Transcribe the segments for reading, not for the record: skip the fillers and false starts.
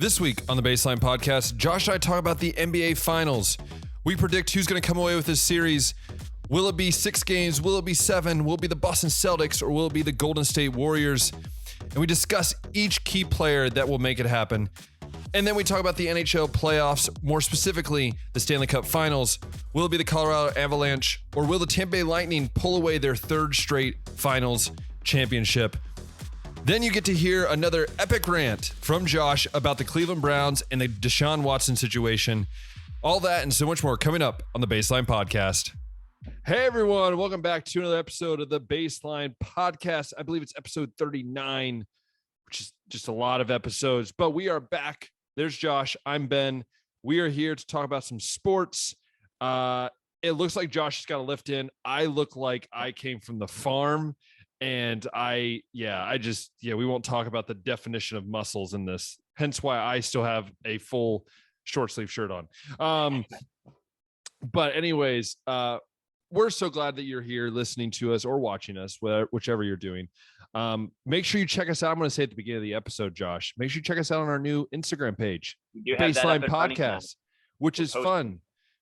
This week on the Baseline Podcast, Josh and I talk about the NBA Finals. We predict who's going to come away with this series. Will it be 6 games? Will it be 7? Will it be the Boston Celtics or will it be the Golden State Warriors? And we discuss each key player that will make it happen. And then we talk about the NHL playoffs, more specifically the Stanley Cup Finals. Will it be the Colorado Avalanche or will the Tampa Bay Lightning pull away their 3rd straight Finals championship? Then you get to hear another epic rant from Josh about the Cleveland Browns and the Deshaun Watson situation. All that and so much more coming up on the Baseline Podcast. Hey, everyone. Welcome back to another episode of the Baseline Podcast. I believe it's episode 39, which is just a lot of episodes, but we are back. There's Josh. I'm Ben. We are here to talk about some sports. It looks like Josh has got a lift in. I look like I came from the farm. And we won't talk about the definition of muscles in this. Hence why I still have a full short sleeve shirt on. But anyways, we're so glad that you're here listening to us or watching us, whichever you're doing. Make sure you check us out. I'm going to say at the beginning of the episode, Josh, make sure you check us out on our new Instagram page, Baseline Podcast, which is fun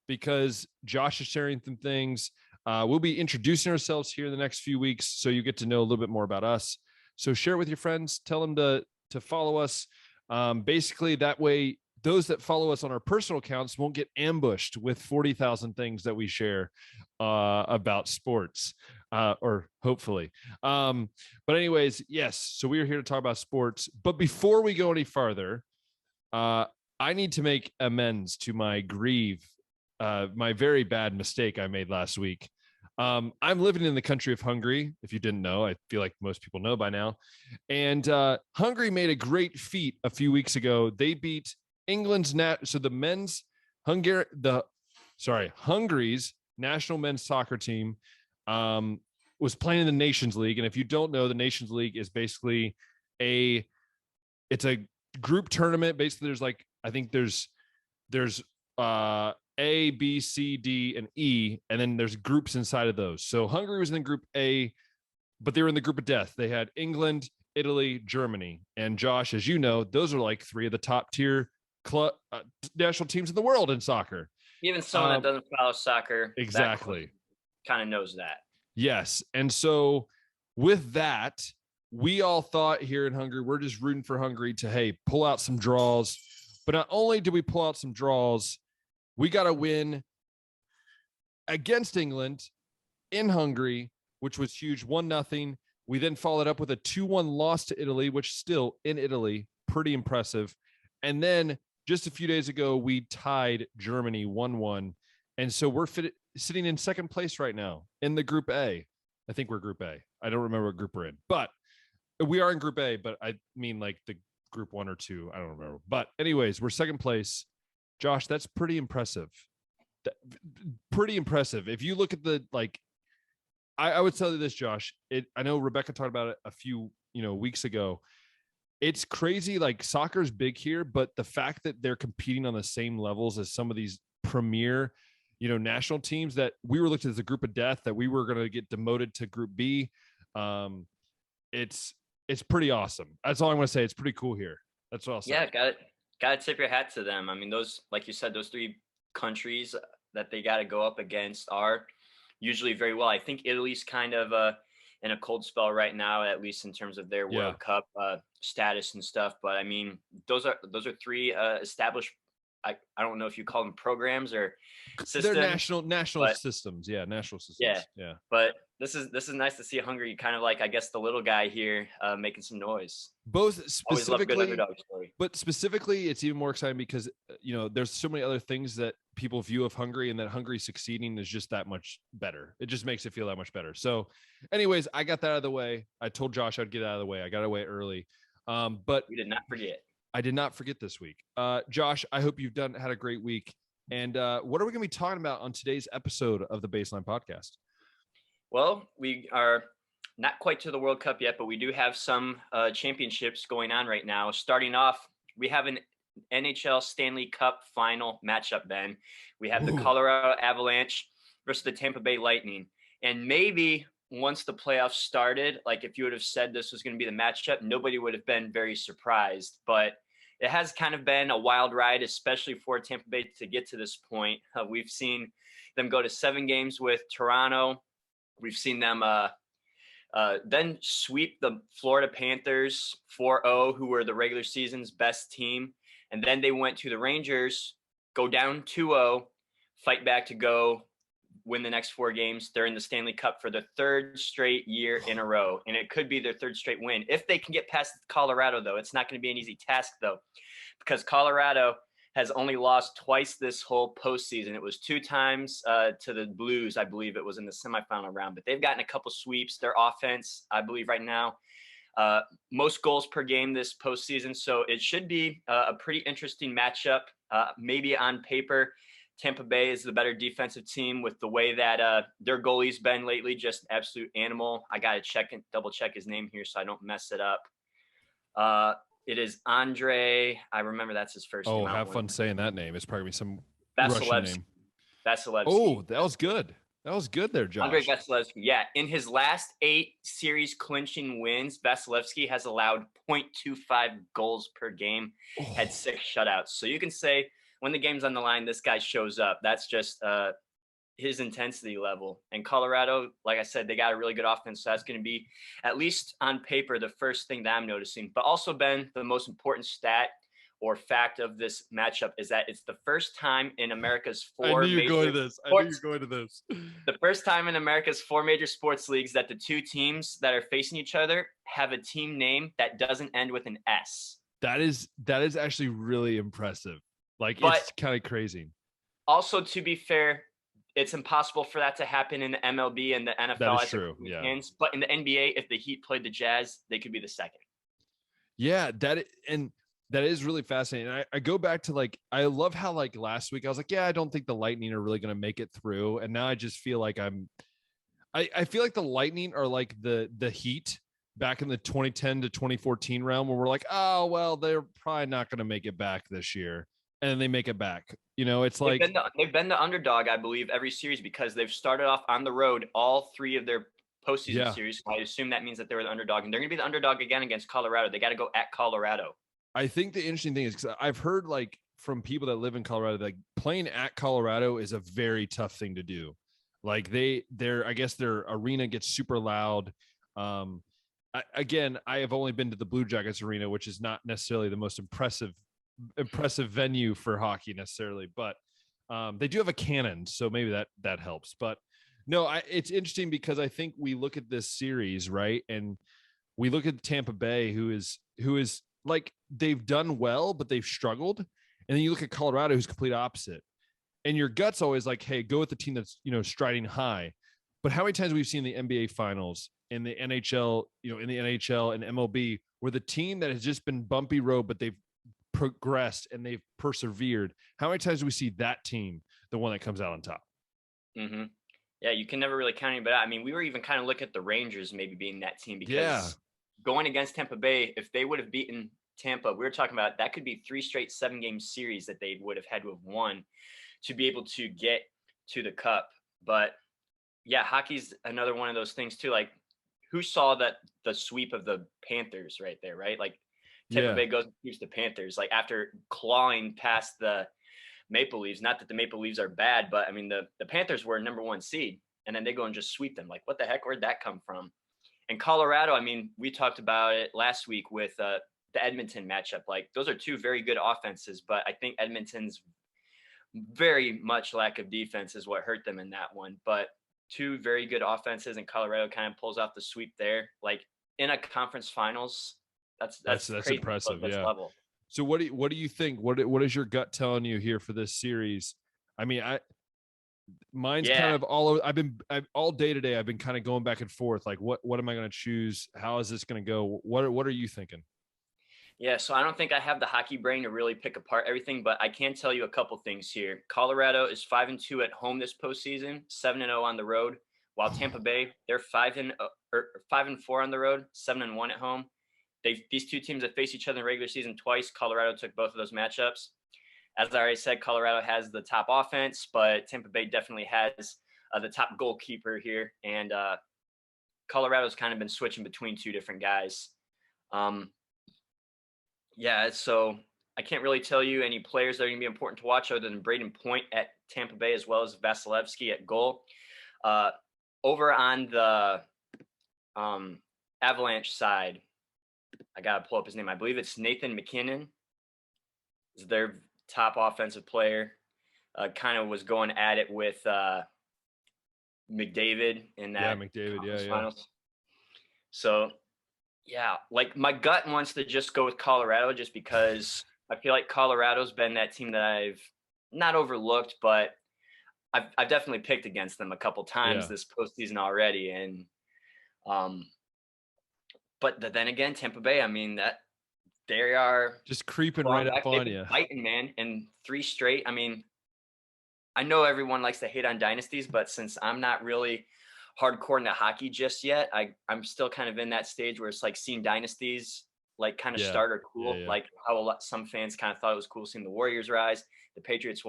because Josh is sharing some things. We'll be introducing ourselves here in the next few weeks, so you get to know a little bit more about us. So share it with your friends. Tell them to follow us. Basically, that way, those that follow us on our personal accounts won't get ambushed with 40,000 things that we share about sports, or hopefully. But anyways, yes. So we are here to talk about sports. But before we go any farther, I need to make amends to my my very bad mistake I made last week. I'm living in the country of Hungary. If you didn't know, I feel like most people know by now. And Hungary made a great feat a few weeks ago. They beat England's Hungary's national men's soccer team was playing in the Nations League. And if you don't know, the Nations League is basically it's a group tournament. Basically, there's A, B, C, D, and E, and then there's groups inside of those. So Hungary was in Group A, but they were in the group of death. They had England, Italy, Germany. And Josh, as you know, those are like 3 of the top tier national teams in the world in soccer. Even someone that doesn't follow soccer exactly kind of knows that. Yes. And so with that, we all thought here in Hungary, we're just rooting for Hungary to, pull out some draws. But not only did we pull out some draws, we got a win against England in Hungary, which was huge, 1-0. We then followed up with a 2-1 loss to Italy, which still in Italy, pretty impressive. And then just a few days ago, we tied Germany 1-1. And so we're sitting in second place right now in the Group A. I think we're Group A. I don't remember what group we're in, but we are in Group A, but I mean like the Group 1 or 2. I don't remember. But anyways, we're second place. Josh, that's pretty impressive. Pretty impressive. If you look at I would tell you this, Josh. I know Rebecca talked about it a few, weeks ago. It's crazy. Like soccer's big here, but the fact that they're competing on the same levels as some of these premier, national teams that we were looked at as a group of death, that we were going to get demoted to Group B. It's pretty awesome. That's all I'm going to say. It's pretty cool here. That's what I'll say. Yeah, Got to tip your hat to them. I mean, those, like you said, those 3 countries that they got to go up against are usually very well. I think Italy's kind of in a cold spell right now, at least in terms of their World Cup status and stuff. But I mean, those are 3 established. I don't know if you call them programs or systems. They're national systems. Yeah, national systems. Yeah. But this is nice to see Hungary kind of like, I guess, the little guy here making some noise. Both specifically, always love a good underdog story. But specifically, it's even more exciting because there's so many other things that people view of Hungary, and that Hungary succeeding is just that much better. It just makes it feel that much better. So, anyways, I got that out of the way. I told Josh I'd get out of the way. I got away early, but you did not forget. I did not forget this week. Josh, I hope you've had a great week. And what are we going to be talking about on today's episode of the Baseline Podcast? Well, we are not quite to the World Cup yet, but we do have some championships going on right now. Starting off, we have an NHL Stanley Cup final matchup, Ben. We have the Colorado Avalanche versus the Tampa Bay Lightning. And maybe once the playoffs started, like if you would have said this was going to be the matchup, nobody would have been very surprised. But it has kind of been a wild ride, especially for Tampa Bay to get to this point. We've seen them go to 7 games with Toronto. We've seen them then sweep the Florida Panthers 4-0, who were the regular season's best team. And then they went to the Rangers, go down 2-0, fight back to go win the next 4 games. They're in the Stanley Cup for the 3rd straight year in a row. And it could be their 3rd straight win. If they can get past Colorado, though, it's not going to be an easy task, though, because Colorado has only lost twice this whole postseason. It was 2 times to the Blues, I believe it was in the semifinal round, but they've gotten a couple sweeps. Their offense, I believe right now, most goals per game this postseason. So it should be a pretty interesting matchup. Maybe on paper, Tampa Bay is the better defensive team with the way that their goalie's been lately, just absolute animal. I got to double check his name here so I don't mess it up. It is Andre. I remember that's his first name. Oh, have fun saying that name. It's probably some Vasilevsky. Russian name. Vasilevsky. Oh, that was good. That was good there, Josh. Andre Vasilevsky. Yeah. In his last 8 series clinching wins, Vasilevsky has allowed 0.25 goals per game, had 6 shutouts. So you can say when the game's on the line, this guy shows up. That's just his intensity level. And Colorado, like I said, they got a really good offense. So that's going to be, at least on paper, the first thing that I'm noticing. But also, Ben, the most important stat or fact of this matchup is that it's the first time in America's 4 I knew you're going to this. I knew you're going to this. The first time in America's 4 major sports leagues that the 2 teams that are facing each other have a team name that doesn't end with an S. That is actually really impressive. Like, it's kind of crazy. Also, to be fair, it's impossible for that to happen in the MLB and the NFL. That is true. Yeah. But in the NBA, if the Heat played the Jazz, they could be the second. Yeah, that is really fascinating. I go back to, like, I love how, like, last week I was like, yeah, I don't think the Lightning are really going to make it through. And now I just feel like I feel like the Lightning are like the Heat back in the 2010 to 2014 realm, where we're like, oh, well, they're probably not going to make it back this year. And then they make it back. You know, it's like they've been the underdog, I believe, every series because they've started off on the road all 3 of their postseason series. I assume that means that they were the underdog, and they're going to be the underdog again against Colorado. They got to go at Colorado. I think the interesting thing is, because I've heard, like, from people that live in Colorado, like, playing at Colorado is a very tough thing to do. Like, I guess their arena gets super loud. Again, I have only been to the Blue Jackets arena, which is not necessarily the most impressive venue for hockey necessarily, but they do have a cannon, so maybe that helps. But no, it's interesting because I think we look at this series, right, and we look at Tampa Bay, who is like, they've done well, but they've struggled, and then you look at Colorado, who's complete opposite, and your gut's always like, hey, go with the team that's, you know, striding high. But how many times we've seen the NBA finals, in the NHL, you know, in the NHL and MLB, where the team that has just been bumpy road, but they've progressed and they've persevered. How many times do we see that team, the one that comes out on top? Mm-hmm. Yeah, you can never really count anybody out. I mean, we were even kind of looking at the Rangers maybe being that team, because going against Tampa Bay, if they would have beaten Tampa, we were talking about that could be 3 straight 7-game series that they would have had to have won to be able to get to the Cup. But yeah, hockey's another one of those things too. Like, who saw the sweep of the Panthers right there, right? Like, Tampa Bay goes and sweeps the Panthers, like, after clawing past the Maple Leafs. Not that the Maple Leafs are bad, but I mean, the Panthers were number 1 seed, and then they go and just sweep them. Like, what the heck? Where'd that come from? And Colorado, I mean, we talked about it last week with the Edmonton matchup. Like, those are 2 very good offenses, but I think Edmonton's very much lack of defense is what hurt them in that one. But 2 very good offenses, and Colorado kind of pulls off the sweep there. Like, in a conference finals, that's impressive. Yeah. Level. So what do you think? What is your gut telling you here for this series? I mean, mine's kind of all over. I've all day today, I've been kind of going back and forth. Like, what am I going to choose? How is this going to go? What are you thinking? Yeah, so I don't think I have the hockey brain to really pick apart everything, but I can tell you a couple things here. Colorado is 5-2 at home this postseason, 7-0 on the road, while Tampa Bay, they're 5-4 on the road, 7-1 at home. These 2 teams have faced each other in the regular season twice. Colorado took both of those matchups. As I already said, Colorado has the top offense, but Tampa Bay definitely has the top goalkeeper here. And Colorado's kind of been switching between 2 different guys. So I can't really tell you any players that are going to be important to watch other than Braden Point at Tampa Bay, as well as Vasilevsky at goal. Over on the Avalanche side, I got to pull up his name. I believe it's Nathan McKinnon is their top offensive player. Kind of was going at it with McDavid in that finals. So, yeah, like my gut wants to just go with Colorado just because I feel like Colorado's been that team that I've not overlooked, but I've definitely picked against them a couple times this postseason already. And but then again, Tampa Bay, I mean, that they are just creeping right up on you. Fighting, man, in 3 straight. I mean, I know everyone likes to hate on dynasties, but since I'm not really hardcore into hockey just yet, I'm still kind of in that stage where it's like seeing dynasties like kind of start or cool. Like how some fans kind of thought it was cool seeing the Warriors rise, the Patriots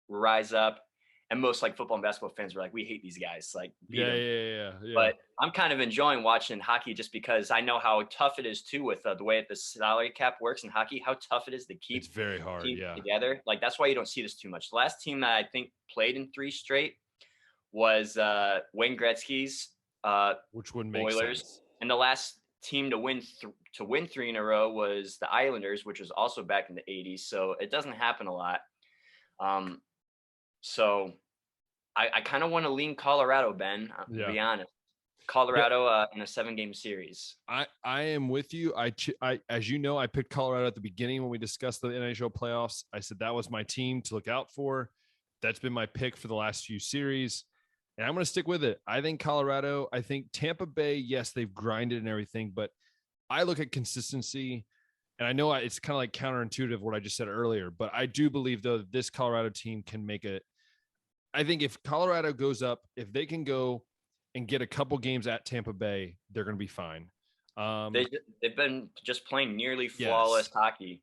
rise up. And most like football and basketball fans were like, we hate these guys. Like, beat them. But I'm kind of enjoying watching hockey just because I know how tough it is too with the way that the salary cap works in hockey, how tough it is to keep it's very hard, together. Like, that's why you don't see this too much. The last team that I think played in 3 straight was Wayne Gretzky's which wouldn't make Oilers. Sense. And the last team to win 3 in a row was the Islanders, which was also back in the 80s. So it doesn't happen a lot. So I kind of want to lean Colorado, Ben, to be honest. Colorado in a 7-game series. I am with you. I as you know, I picked Colorado at the beginning when we discussed the NHL playoffs. I said that was my team to look out for. That's been my pick for the last few series. And I'm going to stick with it. I think Colorado, I think Tampa Bay, yes, they've grinded and everything, but I look at consistency. And I know it's kind of like counterintuitive what I just said earlier, but I do believe, though, this Colorado team can make it. I think if Colorado goes up, if they can go and get a couple games at Tampa Bay, they're going to be fine. They've been just playing nearly flawless hockey.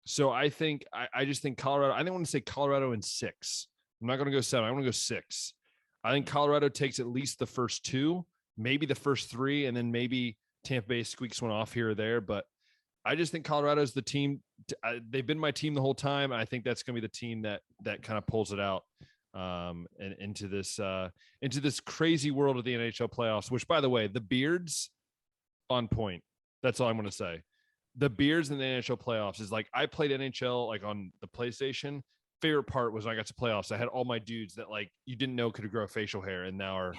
So I think I just think Colorado. I don't want to say Colorado in 6. I'm not going to go 7. I want to go 6. I think Colorado takes at least the first 2, maybe the first 3, and then maybe Tampa Bay squeaks one off here or there. But I just think Colorado's the team. They've been my team the whole time. And I think that's going to be the team that kind of pulls it out and into this crazy world of the NHL playoffs, which, by the way, the beards on point. That's all I'm going to say. The beards in the NHL playoffs is like, I played NHL like on the PlayStation. Favorite part was when I got to playoffs, I had all my dudes that like you didn't know could grow facial hair and now are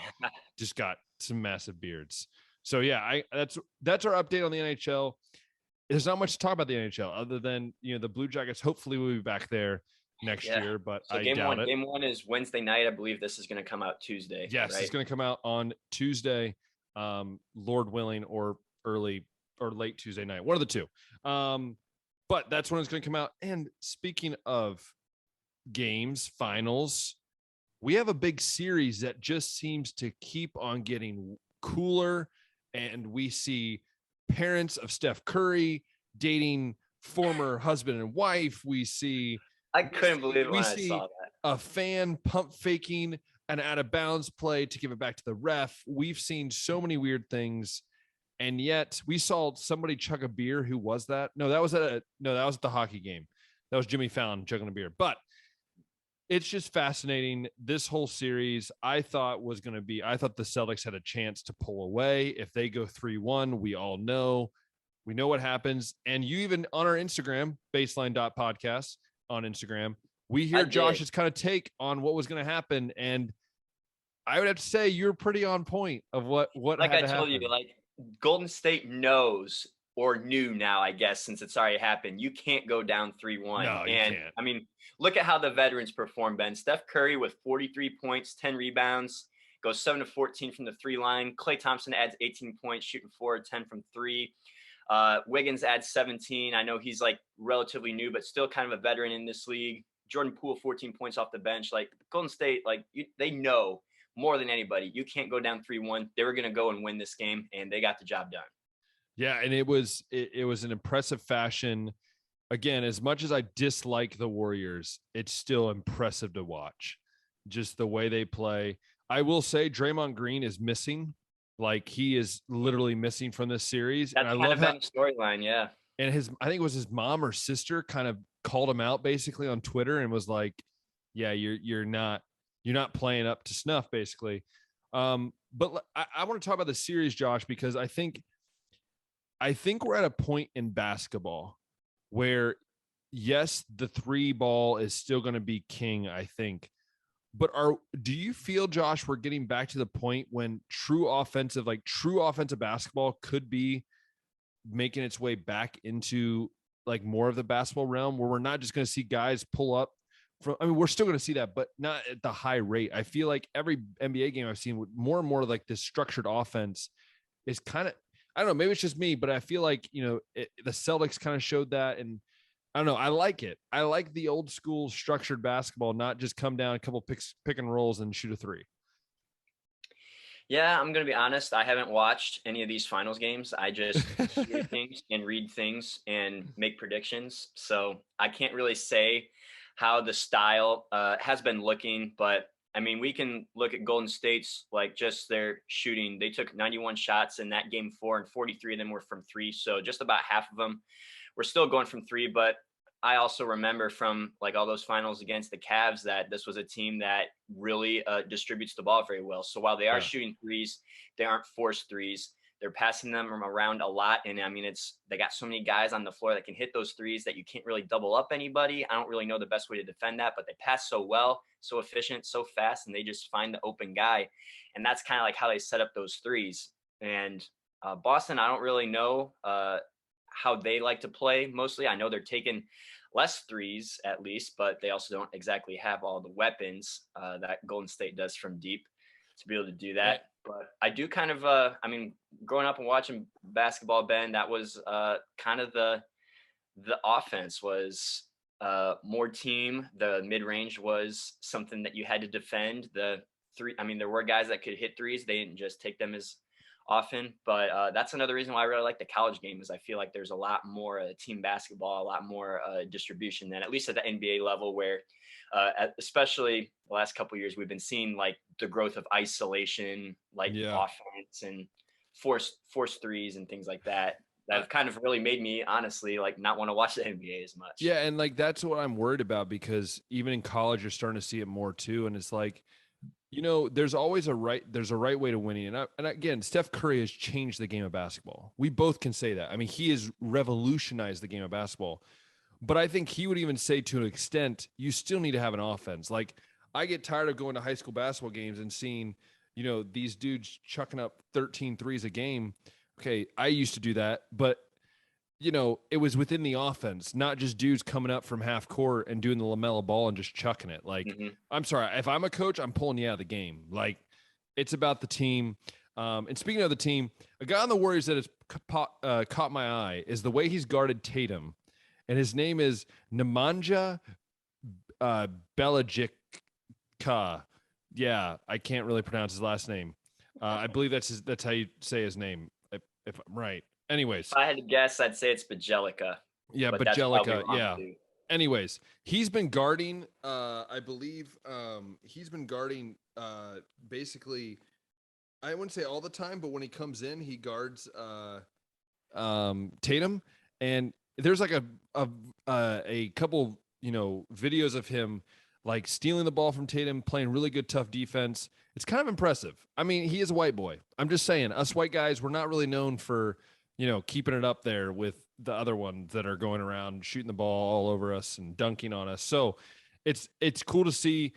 just got some massive beards. So yeah, that's our update on the NHL. There's not much to talk about the NHL other than, the Blue Jackets hopefully will be back there next year, but so I doubt it. Game 1 is Wednesday night. I believe this is going to come out Tuesday. Yes, right? It's going to come out on Tuesday, Lord willing, or early or late Tuesday night, one of the two. But that's when it's going to come out. And speaking of games, finals, we have a big series that just seems to keep on getting cooler, and we see parents of Steph Curry dating former husband and wife. I couldn't believe it when I saw that. A fan pump faking an out of bounds play to give it back to the ref. We've seen so many weird things, and yet we saw somebody chug a beer. Who was that? No, that was at the hockey game. That was Jimmy Fallon chugging a beer. But it's just fascinating. This whole series, I thought the Celtics had a chance to pull away. If they go 3-1, we know what happens. And you even on our Instagram, baseline.podcast on Instagram, we hear Josh's kind of take on what was going to happen. And I would have to say you're pretty on point of what like had I to told happen. You, like Golden State knows or knew now, I guess, since it's already happened. You can't go down 3-1. No, you can't. I mean, look at how the veterans perform, Ben. Steph Curry with 43 points, 10 rebounds, goes 7 of 14 from the 3 line. Klay Thompson adds 18 points, shooting 4 of 10 from 3. Wiggins adds 17. I know he's like relatively new, but still kind of a veteran in this league. Jordan Poole, 14 points off the bench. Like Golden State, they know more than anybody, you can't go down 3-1. They were going to go and win this game, and they got the job done. Yeah, and it was an impressive fashion. Again, as much as I dislike the Warriors, it's still impressive to watch. Just the way they play. I will say Draymond Green is missing. Like, he is literally missing from this series. That's and I love that storyline, yeah. and I think it was his mom or sister kind of called him out basically on Twitter and was like, yeah, you're not playing up to snuff basically. But I want to talk about the series, Josh, because I think we're at a point in basketball where, yes, the 3 ball is still going to be king, I think. But do you feel, Josh, we're getting back to the point when true offensive basketball could be making its way back into like more of the basketball realm, where we're not just going to see guys pull up from, I mean, we're still going to see that, but not at the high rate. I feel like every NBA game I've seen with more and more like this structured offense is kind of, I don't know, maybe it's just me, but I feel like, the Celtics kind of showed that. And I don't know, I like it. I like the old school structured basketball, not just come down a couple pick and rolls and shoot a 3. Yeah, I'm going to be honest. I haven't watched any of these finals games. I just hear things and read things and make predictions. So I can't really say how the style has been looking. But I mean, we can look at Golden State's, like, just their shooting. They took 91 shots in that game 4, and 43 of them were from 3. So just about half of them were still going from 3. But I also remember from like all those finals against the Cavs that this was a team that really distributes the ball very well. So while they are shooting threes, they aren't forced threes. They're passing them around a lot. And I mean, they got so many guys on the floor that can hit those threes that you can't really double up anybody. I don't really know the best way to defend that, but they pass so well, so efficient, so fast, and they just find the open guy. And that's kind of like how they set up those threes. And Boston, I don't really know how they like to play mostly. I know they're taking less threes at least, but they also don't exactly have all the weapons that Golden State does from deep to be able to do that. But I do kind of, I mean, growing up and watching basketball, Ben, that was kind of the offense was more team. The mid range was something that you had to defend. The 3, I mean, there were guys that could hit threes. They didn't just take them as often, but that's another reason why I really like the college game, is I feel like there's a lot more team basketball, a lot more distribution than at least at the NBA level, where especially the last couple of years, we've been seeing like the growth of isolation, like offense and force threes and things like that. That have kind of really made me honestly like not want to watch the NBA as much. Yeah, and like that's what I'm worried about, because even in college, you're starting to see it more too, and it's like, there's always a right way to winning. And again, Steph Curry has changed the game of basketball. We both can say that. I mean, he has revolutionized the game of basketball. But I think he would even say, to an extent, you still need to have an offense. Like, I get tired of going to high school basketball games and seeing, these dudes chucking up 13 threes a game. Okay, I used to do that, but it was within the offense, not just dudes coming up from half court and doing the LaMelo ball and just chucking it. Like, I'm sorry, if I'm a coach, I'm pulling you out of the game. Like, it's about the team. And speaking of the team, a guy on the Warriors that has caught my eye is the way he's guarded Tatum. And his name is Nemanja Bjelica. Yeah, I can't really pronounce his last name. I believe that's how you say his name, if I'm right. Anyways, if I had to guess, I'd say it's Bjelica. Yeah, Bjelica. Yeah. Anyways, he's been guarding. I believe he's been guarding. Basically, I wouldn't say all the time, but when he comes in, he guards Tatum. And there's like a couple videos of him like stealing the ball from Tatum, playing really good tough defense. It's kind of impressive. I mean, he is a white boy. I'm just saying, us white guys, we're not really known for keeping it up there with the other ones that are going around shooting the ball all over us and dunking on us. So it's cool to see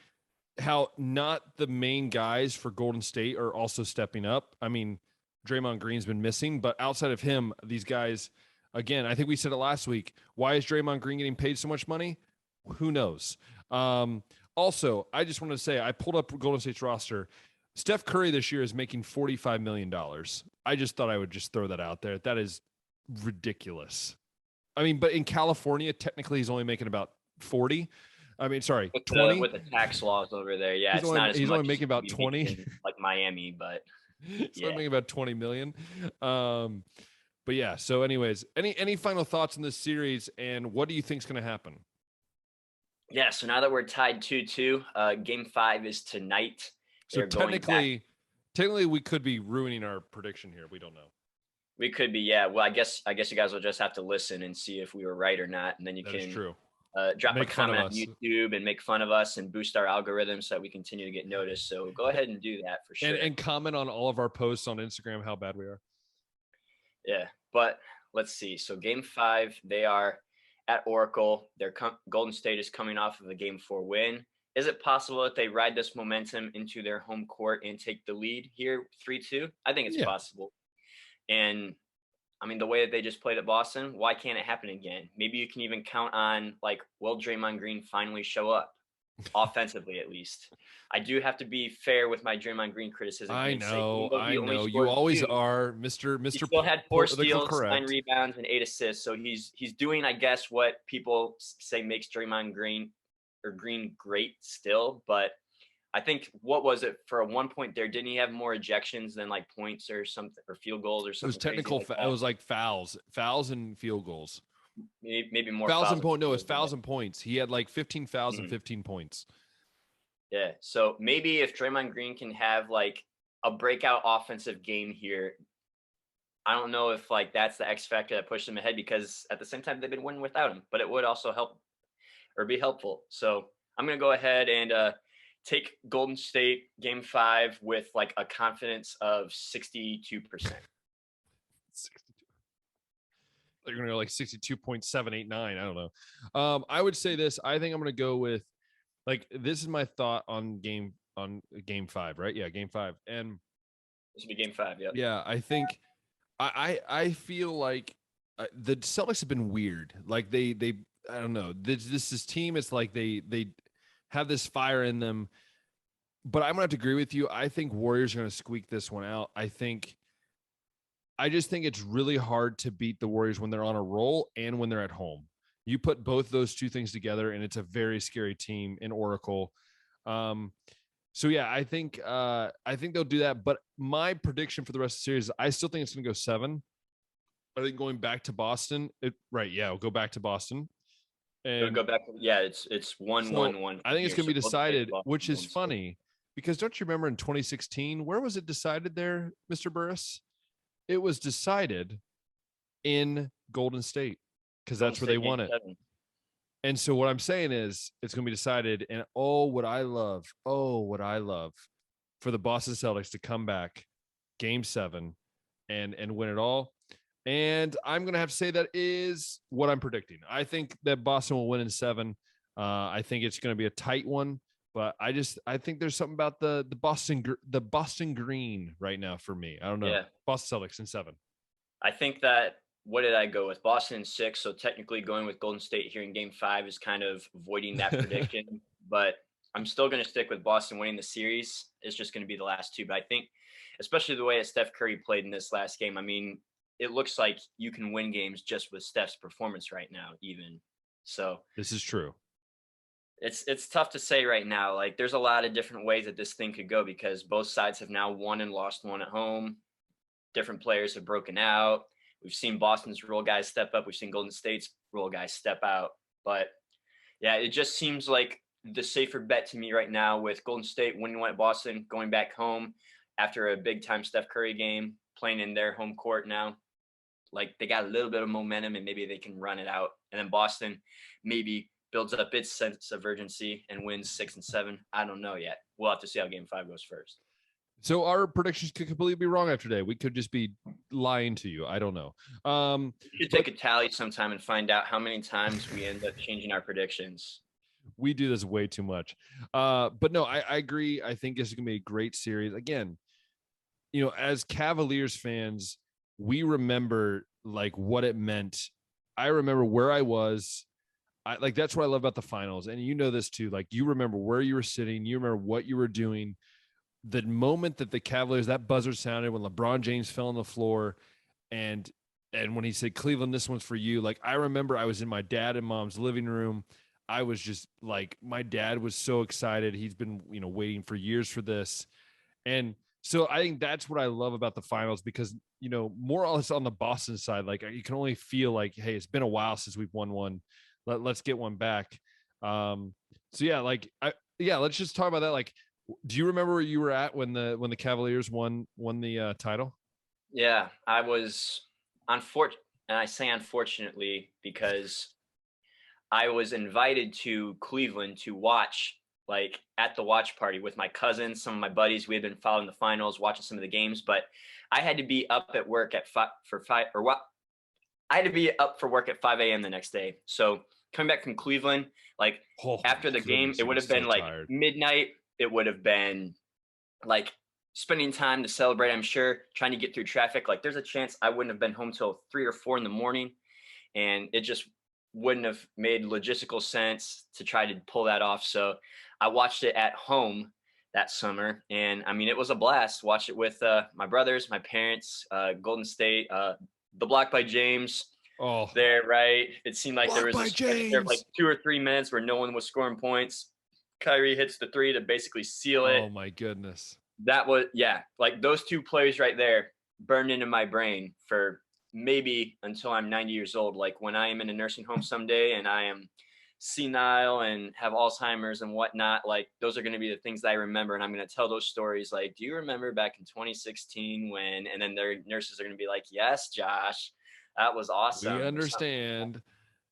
how not the main guys for Golden State are also stepping up. I mean, Draymond Green's been missing, but outside of him, these guys, again, I think we said it last week. Why is Draymond Green getting paid so much money? Who knows? Also, I just wanted to say, I pulled up Golden State's roster. Steph Curry this year is making $45 million. I just thought I would just throw that out there. That is ridiculous. I mean, but in California, technically he's only making about 40. I mean, sorry, 20. With the tax laws over there. Yeah, he's only making about 20. Like Miami, but he's only making about 20 million. But yeah, so anyways, any final thoughts on this series, and what do you think is going to happen? Yeah, so now that we're tied 2-2, game 5 is tonight. So technically we could be ruining our prediction here. We don't know. We could be, yeah. Well, I guess you guys will just have to listen and see if we were right or not, and then you That is can true. drop a Make fun of comment on us. YouTube and make fun of us and boost our algorithm so that we continue to get noticed. So go ahead and do that for sure. And comment on all of our posts on Instagram how bad we are. Yeah, but let's see. So Game 5, they are at Oracle. Golden State is coming off of a Game 4 win. Is it possible that they ride this momentum into their home court and take the lead here 3-2? I think it's Yeah. possible. And I mean, the way that they just played at Boston, why can't it happen again? Maybe you can even count on, like, will Draymond Green finally show up? Offensively, at least. I do have to be fair with my Draymond Green criticism here I and say, even know, though I he only know. You scored always 2, are, Mr. he Mr. still had 4 Political steals, 9 correct. rebounds, and 8 assists. So he's doing, I guess, what people say makes Draymond Green great still. But I think, what was it for a 1 point there? Didn't he have more ejections than like points or something, or field goals or It was something crazy technical. like It that? was like fouls and field goals. Maybe more Fouls fouls and than points. No, field it's goals. fouls and points. He had like 15 fouls and Mhm. 15 points. Yeah. So maybe if Draymond Green can have like a breakout offensive game here, I don't know if like that's the X factor that pushed them ahead, because at the same time they've been winning without him, but it would also help or be helpful. So I'm gonna go ahead and take Golden State Game 5 with like a confidence of 62%. 62. They're going to go like 62.789. I don't know. I would say this. I think I'm going to go with, like, this is my thought on game 5, right? Yeah, game 5. And This will be Game 5. Yep. yeah, I think I feel like the Celtics have been weird. Like they I don't know. This team is like they have this fire in them. But I'm gonna have to agree with you. I think Warriors are gonna squeak this one out. I just think it's really hard to beat the Warriors when they're on a roll and when they're at home. You put both those two things together, and it's a very scary team in Oracle. So yeah, I think they'll do that. But my prediction for the rest of the series, I still think it's going to go 7. I think going back to Boston, we'll go back to Boston, It'll and go back. Yeah, it's 1-1-1. I think it's going to be decided, which is Golden State. funny because don't you remember in 2016 where was it decided there, Mr. Burris? It was decided in Golden State because that's where they won it. 7. And so what I'm saying is it's going to be decided. And what I love for the Boston Celtics to come back game 7 and win it all. And I'm going to have to say that is what I'm predicting. I think that Boston will win in 7. I think it's going to be a tight one. But I think there's something about the Boston Green right now for me. I don't know. Yeah. Boston Celtics in 7. I think that, what did I go with? Boston in 6. So technically going with Golden State here in Game 5 is kind of voiding that prediction. But I'm still going to stick with Boston winning the series. It's just going to be the last 2. But I think, especially the way that Steph Curry played in this last game, I mean, it looks like you can win games just with Steph's performance right now, even. So this is true. It's tough to say right now. Like, there's a lot of different ways that this thing could go because both sides have now won and lost one at home. Different players have broken out. We've seen Boston's role guys step up. We've seen Golden State's role guys step out. But yeah, it just seems like the safer bet to me right now with Golden State winning one at Boston, going back home after a big time Steph Curry game, playing in their home court now. Like, they got a little bit of momentum and maybe they can run it out. And then Boston maybe builds up its sense of urgency and wins 6 and 7. I don't know yet. We'll have to see how Game 5 goes first. So our predictions could completely be wrong after today. We could just be lying to you. I don't know. We should take a tally sometime and find out how many times we end up changing our predictions. We do this way too much. But no, I agree. I think this is going to be a great series. Again, as Cavaliers fans, we remember like what it meant. I remember where I was. That's what I love about the finals. And you know this too. Like, you remember where you were sitting. You remember what you were doing. The moment that the Cavaliers, that buzzer sounded when LeBron James fell on the floor and when he said, Cleveland, this one's for you. Like, I remember I was in my dad and mom's living room. I was just like, my dad was so excited. He's been, waiting for years for this. And so I think that's what I love about the finals because, more or less on the Boston side, like, you can only feel like, hey, it's been a while since we've won one. Let's get one back. So yeah, let's just talk about that. Like, do you remember where you were at when the Cavaliers won the title? Yeah, I was unfortunate, and I say unfortunately because I was invited to Cleveland to watch, like at the watch party with my cousins, some of my buddies. We had been following the finals, watching some of the games, but I had to be up at work at five or what? I had to be up for work at 5 a.m. the next day. So coming back from Cleveland, like Oh my after the game, goodness, it you would must have be been so like tired. midnight. It would have been like spending time to celebrate, I'm sure, trying to get through traffic. Like there's a chance I wouldn't have been home till 3 or 4 in the morning. And it just wouldn't have made logistical sense to try to pull that off. So I watched it at home that summer. And I mean, it was a blast. Watch it with my brothers, my parents, Golden State, the block by James Oh, there, right? It seemed like there blocked was a by stretch there of like James. 2 or 3 minutes where no one was scoring points. Kyrie hits the three to basically seal it. Oh my goodness. That was, yeah, like those two plays right there burned into my brain for maybe until I'm 90 years old. Like when I am in a nursing home someday and I am senile and have Alzheimer's and whatnot, like those are going to be the things that I remember. And I'm going to tell those stories. Like, do you remember back in 2016 when, and then their nurses are going to be like, yes, Josh, that was We awesome. Or something. understand.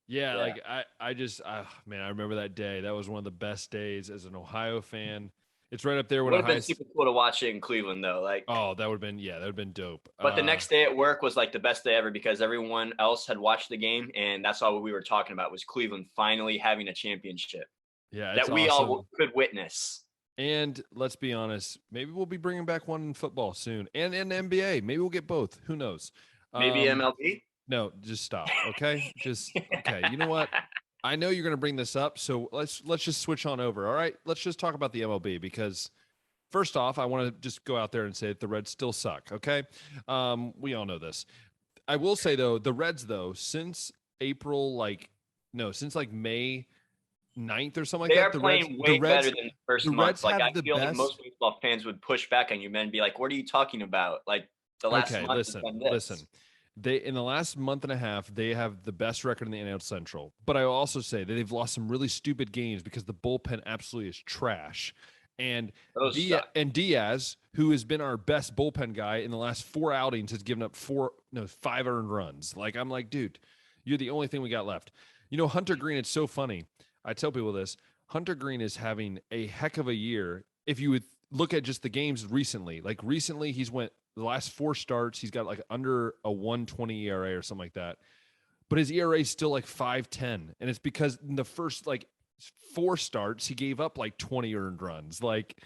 Yeah, Yeah. like I just, man, I remember that day. That was one of the best days as an Ohio fan. It's right up there It when would have Ohio. been super cool to watch it in Cleveland though. Like, Oh, that would have been, yeah, that would have been dope. but the next day at work was like the best day ever because everyone else had watched the game, and that's all we were talking about was Cleveland finally having a championship Yeah, it's that we all awesome. could witness. And let's be honest, maybe we'll be bringing back one in football soon, and in the NBA. Maybe we'll get both. Who knows? Maybe Um, MLB. no, just stop. Okay, just okay. You know what? I know you're going to bring this up, so let's just switch on over. All right, let's just talk about the MLB because first off, I want to just go out there and say that the Reds still suck. Okay, we all know this. I will say though, the Reds though, since April, like no, since like May 9th or something like They that, are playing way better than the first the month. Reds Like I have the feel like best. most baseball fans would push back on you, man, and be like, "What are you talking about? Like the last Okay, month has listen, been listen. this." They in the last month and a half, they have the best record in the NL Central. But I also say that they've lost some really stupid games because the bullpen absolutely is trash. And Those suck. Diaz, who has been our best bullpen guy in the last 4 outings, has given up 5 earned runs. Like I'm like, dude, you're the only thing we got left. You know, Hunter Green, it's so funny. I tell people this. Hunter Green is having a heck of a year. If you would look at just the games recently, like recently he's went the last 4 starts, he's got like under a 120 ERA or something like that. But his ERA is still like 5.10. And it's because in the first like 4 starts, he gave up like 20 earned runs. Like,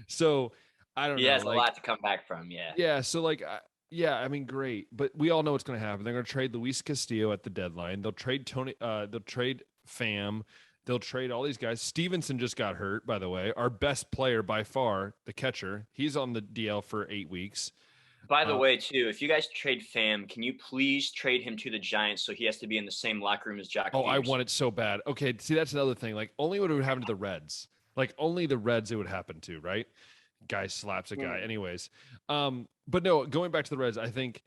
so I don't He know. has a Like, lot to come back from. Yeah. yeah. So like, yeah, I mean, great. But we all know what's going to happen. They're going to trade Luis Castillo at the deadline. They'll trade they'll trade Pham. They'll trade all these guys. Stevenson just got hurt, by the way. Our best player by far, the catcher. He's on the DL for 8 weeks. By the way, too, if you guys trade Pham, can you please trade him to the Giants so he has to be in the same locker room as Jock Oh, I Peterson? want it so bad. Okay, see, that's another thing. Like, only what would happen to the Reds. Like, only the Reds it would happen to, right? Guy slaps a guy. Anyways, but no, going back to the Reds, I think,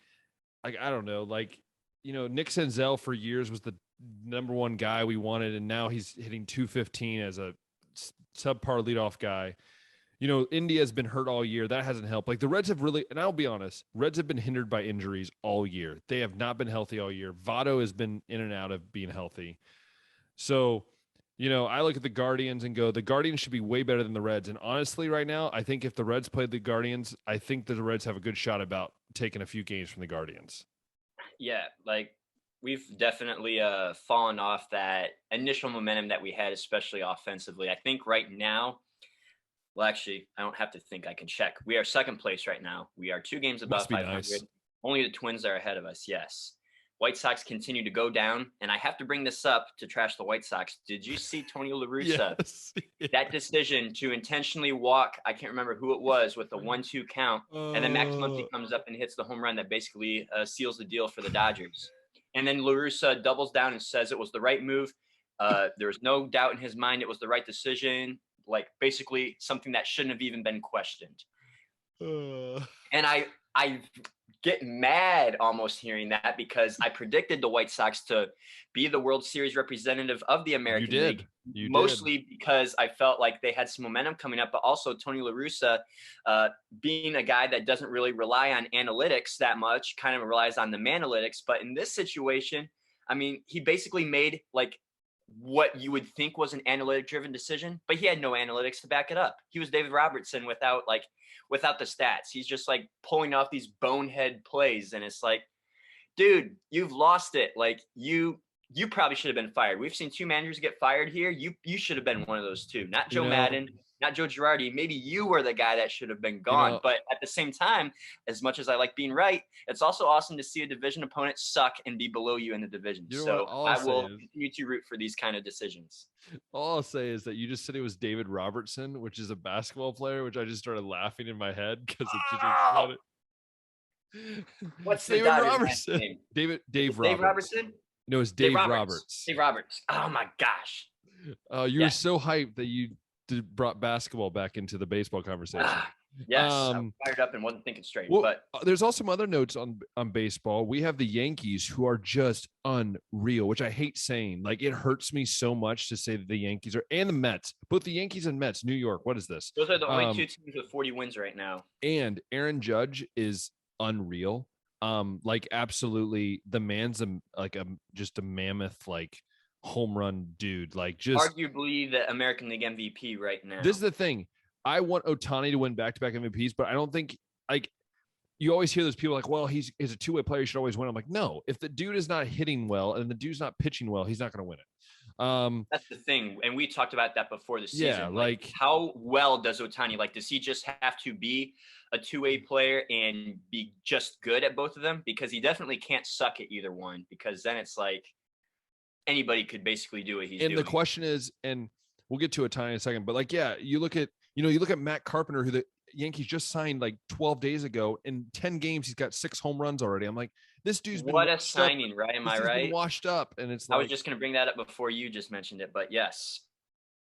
like, I don't know, like, you know, Nick Senzel for years was the number one guy we wanted, and now he's hitting 215 as a subpar leadoff guy. You know, India has been hurt all year. That hasn't helped. Like the Reds have really, and I'll be honest, Reds have been hindered by injuries all year. They have not been healthy all year. Votto has been in and out of being healthy. So, you know, I look at the Guardians and go, the Guardians should be way better than the Reds. And honestly, right now, I think if the Reds played the Guardians, I think that the Reds have a good shot about taking a few games from the Guardians. Yeah, like we've definitely fallen off that initial momentum that we had, especially offensively. I think right now, well, actually, I don't have to think. I can check. We are second place right now. We are 2 games above Must be 500. nice. Only the Twins are ahead of us. Yes. White Sox continue to go down, and I have to bring this up to trash the White Sox. Did you see Tony La Russa? Yes. That decision to intentionally walk, I can't remember who it was, with the 1-2 count, and then Max Muncy comes up and hits the home run that basically seals the deal for the Dodgers. And then La Russa doubles down and says it was the right move. There was no doubt in his mind it was the right decision. Like basically something that shouldn't have even been questioned. And I get mad almost hearing that because I predicted the White Sox to be the World Series representative of the American League. You mostly because I felt like they had some momentum coming up, but also Tony La Russa, being a guy that doesn't really rely on analytics that much, kind of relies on the manalytics. But in this situation, I mean, he basically made like what you would think was an analytic driven decision, but he had no analytics to back it up. He was David Robertson without the stats. He's just like pulling off these bonehead plays. And it's like, dude, you've lost it. Like you probably should have been fired. We've seen 2 managers get fired here. You should have been one of those 2, not Joe Madden, not Joe Girardi. Maybe you were the guy that should have been gone. But at the same time, as much as I like being right, it's also awesome to see a division opponent suck and be below you in the division. So I will continue to root for these kind of decisions. All I'll say is that you just said it was David Robertson, which is a basketball player, which I just started laughing in my head because it's just funny. What's David Robertson? Name? Dave Robertson? No, it's Dave Roberts. Dave Roberts. Oh my gosh. You were so hyped that you brought basketball back into the baseball conversation. Yes, I fired up and wasn't thinking straight. But there's also some other notes on baseball. We have the Yankees, who are just unreal, which I hate saying. Like, it hurts me so much to say that the Yankees are, and the Mets, both the Yankees and Mets, New York. What is this? Those are the only 2 teams with 40 wins right now. And Aaron Judge is unreal. Like, absolutely, the man's just a mammoth, like, home run dude. Like, just arguably the American League MVP right now. This is the thing. I want Ohtani to win back-to-back MVPs, but I don't think, like, you always hear those people like, well, he's a 2-way player, he should always win. I'm like, no, if the dude is not hitting well and the dude's not pitching well, he's not going to win it. That's the thing. And we talked about that before the season. Yeah, like how well does Ohtani, like, does he just have to be a 2-way player and be just good at both of them? Because he definitely can't suck at either one, because then it's like anybody could basically do what he's doing. And the question is, and we'll get to Ohtani in a second, but like, yeah, you look at Matt Carpenter, who the Yankees just signed like 12 days ago. In 10 games, he's got 6 home runs already. I'm like, this dude's been what a signing, right? Am I right? Washed up, and it's like, I was just going to bring that up before you just mentioned it, but yes.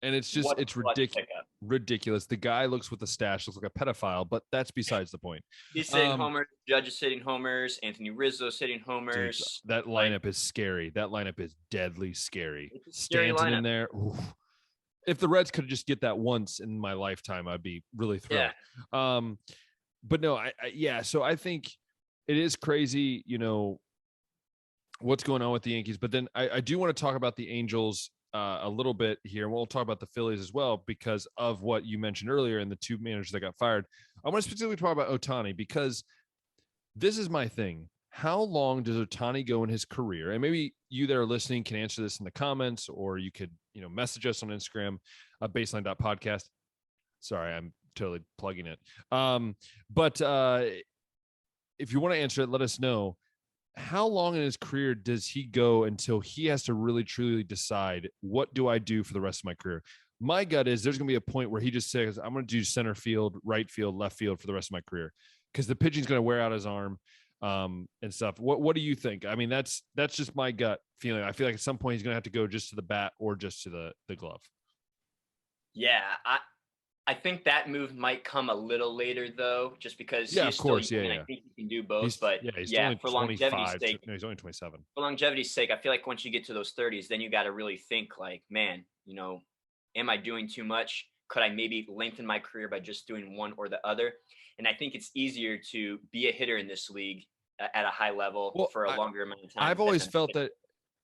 And it's just, it's ridiculous. The guy looks with a stash, looks like a pedophile, but that's besides the point. He's hitting homers. Judge is hitting homers. Anthony Rizzo's hitting homers. Dude, that lineup is scary. That lineup is deadly scary. Stanton lineup in there. Oof. If the Reds could just get that once in my lifetime, I'd be really thrilled. Yeah. But no, so I think it is crazy, what's going on with the Yankees. But then I do want to talk about the Angels a little bit here. And we'll talk about the Phillies as well, because of what you mentioned earlier and the 2 managers that got fired. I want to specifically talk about Ohtani, because this is my thing. How long does Ohtani go in his career? And maybe you that are listening can answer this in the comments, or you could, message us on Instagram, baseline.podcast. Sorry, I'm totally plugging it. But if you want to answer it, let us know. How long in his career does he go until he has to really, truly decide, what do I do for the rest of my career? My gut is there's going to be a point where he just says, I'm going to do center field, right field, left field for the rest of my career, because the pitching's going to wear out his arm. And stuff. What do you think? I mean, that's just my gut feeling. I feel like at some point he's going to have to go just to the bat or just to the glove. Yeah, I think that move might come a little later, though, just because he's of course, still young, and I think he can do both. He's for longevity's sake, no, he's only 27. For longevity's sake, I feel like once you get to those 30s, then you got to really think like, man, am I doing too much? Could I maybe lengthen my career by just doing one or the other? And I think it's easier to be a hitter in this league at a high level for a longer amount of time. I've always felt that.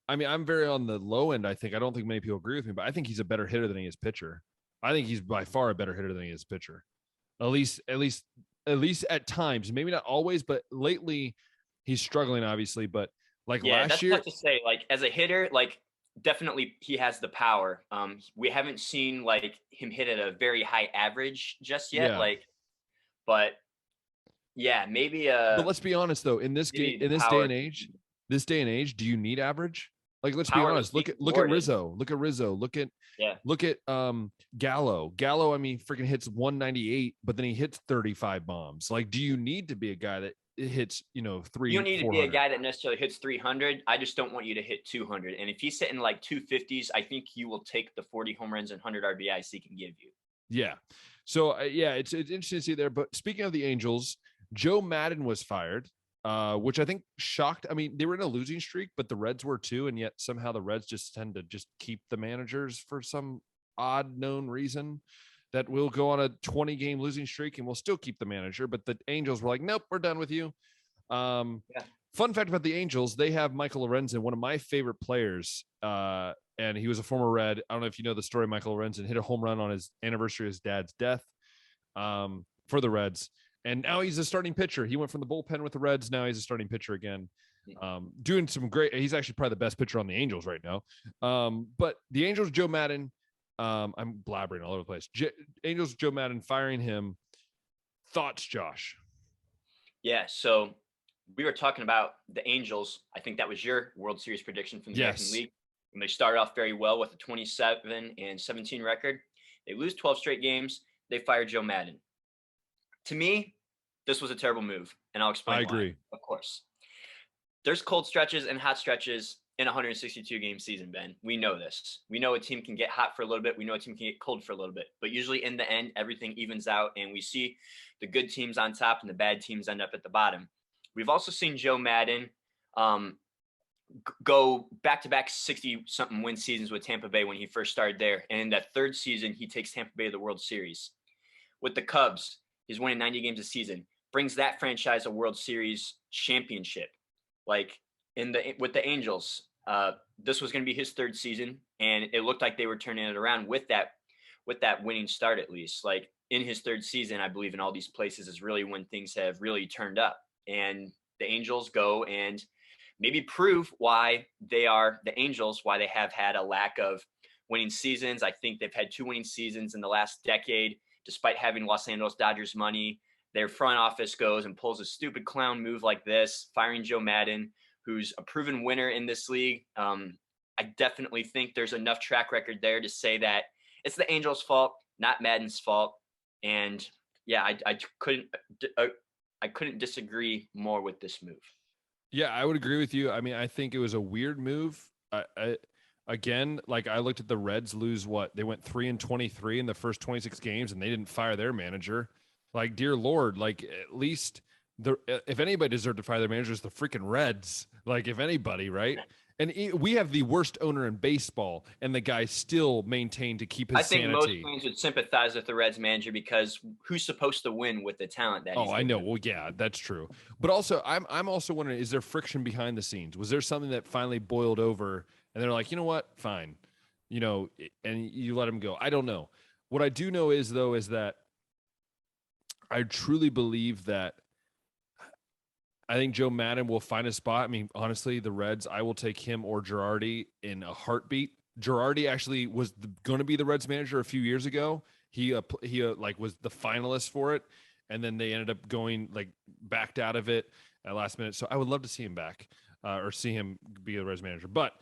I mean, I'm very on the low end. I don't think many people agree with me, but I think he's a better hitter than he is pitcher. I think he's by far a better hitter than he is pitcher. At least at times, maybe not always, but lately he's struggling, obviously. But like last year, that's tough to say. Like as a hitter, like definitely he has the power. We haven't seen like him hit at a very high average just yet. Yeah. But yeah, maybe. But let's be honest, though, in this day and age, do you need average? Like, let's be honest. Look at Rizzo. Look at Gallo. Gallo, I mean, freaking hits 198, but then he hits 35 bombs. Like, do you need to be a guy that hits, 300? You don't need to be a guy that necessarily hits 300. I just don't want you to hit 200. And if he's hitting like 250s, I think you will take the 40 home runs and 100 RBIs he can give you. Yeah. So, it's interesting to see there. But speaking of the Angels, Joe Madden was fired. which I think shocked. I mean, they were in a losing streak, but the Reds were too, and yet somehow the Reds just tend to just keep the managers for some odd known reason. That we'll go on a 20-game losing streak and we'll still keep the manager, but the Angels were like, nope, we're done with you. Yeah. Fun fact about the Angels, they have Michael Lorenzen, one of my favorite players, and he was a former Red. I don't know if you know the story. Michael Lorenzen hit a home run on his anniversary of his dad's death for the Reds. And now he's a starting pitcher. He went from the bullpen with the Reds. Now he's a starting pitcher again. Doing some great. He's actually probably the best pitcher on the Angels right now. But the Angels, Joe Madden, I'm blabbering all over the place. Angels, Joe Madden firing him. Thoughts, Josh? Yeah. So we were talking about the Angels. I think that was your World Series prediction from the American League. And they started off very well with a 27-17 record. They lose 12 straight games. They fire Joe Madden. To me, this was a terrible move, and I'll explain why. I agree. Of course. There's cold stretches and hot stretches in a 162-game season, Ben. We know this. We know a team can get hot for a little bit. We know a team can get cold for a little bit. But usually in the end, everything evens out, and we see the good teams on top and the bad teams end up at the bottom. We've also seen Joe Madden go back-to-back 60-something win seasons with Tampa Bay when he first started there. And in that third season, he takes Tampa Bay to the World Series. With the Cubs, he's winning 90 games a season, brings that franchise a World Series championship. Like with the Angels, this was going to be his third season, and it looked like they were turning it around with that winning start, at least. Like in his third season, I believe in all these places is really when things have really turned up, and the Angels go and maybe prove why they are the Angels, why they have had a lack of winning seasons. I think they've had 2 winning seasons in the last decade, despite having Los Angeles Dodgers money. Their front office goes and pulls a stupid clown move like this, firing Joe Madden, who's a proven winner in this league. I definitely think there's enough track record there to say that it's the Angels' fault, not Madden's fault. And yeah, I couldn't disagree more with this move. Yeah, I would agree with you. I mean, I think it was a weird move. Again, like I looked at the Reds lose what? They went 3-23 in the first 26 games, and they didn't fire their manager. Like, dear Lord, like at least if anybody deserved to fire their manager, it's the freaking Reds. Like, if anybody, right? And we have the worst owner in baseball, and the guy still maintained to keep his sanity. I think most fans would sympathize with the Reds manager because who's supposed to win with the talent that he's I know. Well, yeah, that's true. But also, I'm also wondering, is there friction behind the scenes? Was there something that finally boiled over, and they're like, you know what, fine, and you let him go? I don't know. What I do know is that I truly believe that I think Joe Madden will find a spot. I mean, honestly, the Reds, I will take him or Girardi in a heartbeat. Girardi actually was going to be the Reds manager a few years ago. He was the finalist for it, and then they ended up going backed out of it at last minute. So I would love to see him back or see him be the Reds manager. But